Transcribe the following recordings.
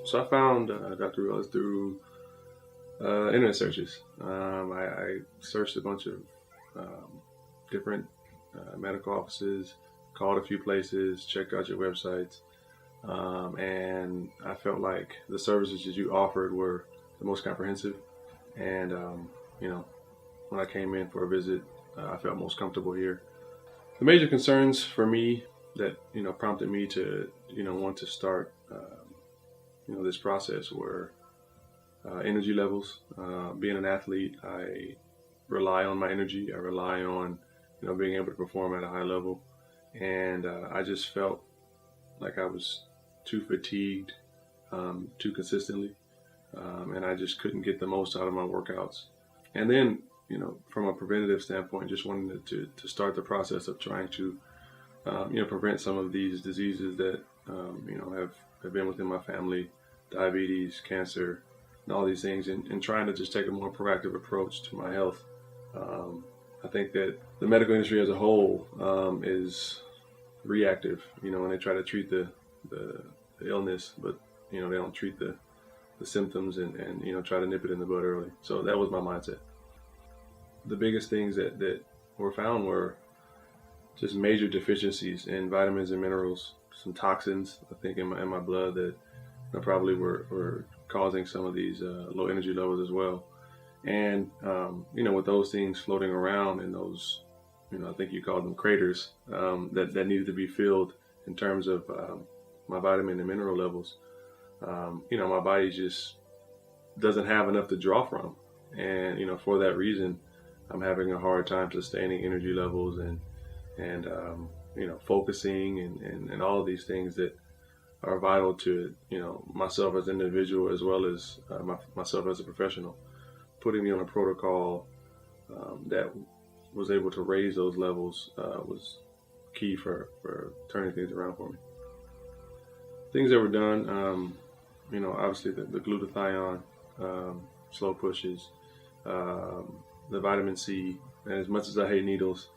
So I found Dr. Willis through internet searches. I searched a bunch of different medical offices, called a few places, checked out your websites, and I felt like the services that you offered were the most comprehensive. And you know, when I came in for a visit, I felt most comfortable here. The major concerns for me that prompted me to want to start this process were energy levels. Being an athlete, I rely on my energy. I rely on being able to perform at a high level, and I just felt like I was too fatigued too consistently, and I just couldn't get the most out of my workouts. And then, from a preventative standpoint, just wanted to start the process of trying to, prevent some of these diseases that, have been within my family, diabetes, cancer, and all these things, and trying to just take a more proactive approach to my health. I think that the medical industry as a whole is reactive, when they try to treat the illness, but, they don't treat the symptoms and try to nip it in the bud early. So that was my mindset. The biggest things that were found were just major deficiencies in vitamins and minerals, some toxins, I think, in my blood that probably were causing some of these low energy levels as well. And, with those things floating around in those, I think you called them craters, that needed to be filled in terms of my vitamin and mineral levels, my body just doesn't have enough to draw from. And, for that reason, I'm having a hard time sustaining energy levels and focusing and all of these things that are vital to, myself as an individual as well as myself as a professional. Putting me on a protocol that was able to raise those levels was key for turning things around for me. Things that were done, obviously the glutathione, slow pushes, the vitamin C, and as much as I hate needles,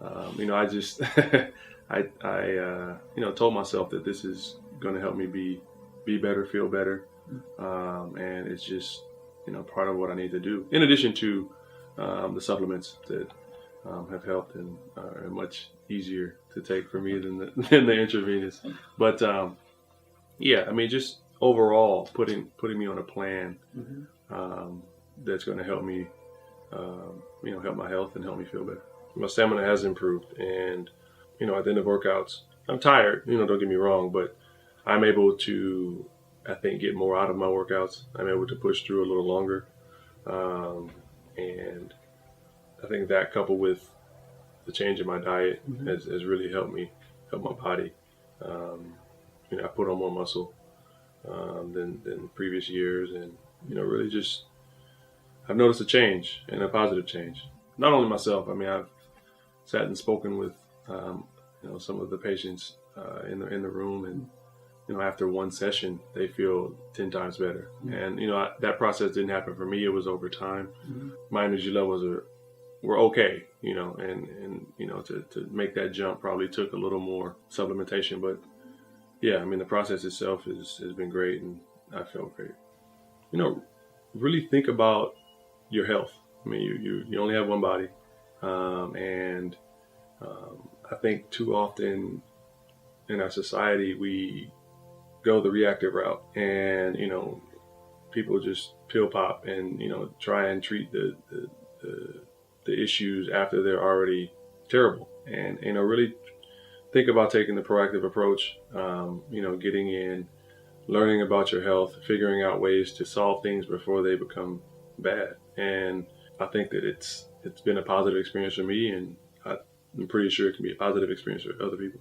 I just, I told myself that this is going to help me be better, feel better, and it's just, part of what I need to do. In addition to the supplements that have helped and are much easier to take for me than the intravenous. But just overall putting me on a plan that's going to help me, help my health and help me feel better. My stamina has improved, and at the end of workouts, I'm tired. Don't get me wrong, but I'm able to, I think, get more out of my workouts. I'm able to push through a little longer, and I think that coupled with the change in my diet has really helped my body. I put on more muscle than previous years, and really just I've noticed a change and a positive change. Not only myself. I mean, I've sat and spoken with some of the patients in the room, and after one session, they feel 10 times better. And that process didn't happen for me. It was over time. My energy levels were okay. And to make that jump probably took a little more supplementation, but yeah, I mean, the process itself has been great, and I felt great. Really think about your health. I mean, you only have one body, and I think too often in our society we go the reactive route, and people just pill pop and try and treat the issues after they're already terrible, and really think about taking the proactive approach. Getting in, learning about your health, figuring out ways to solve things before they become bad. And I think that it's been a positive experience for me, and I'm pretty sure it can be a positive experience for other people.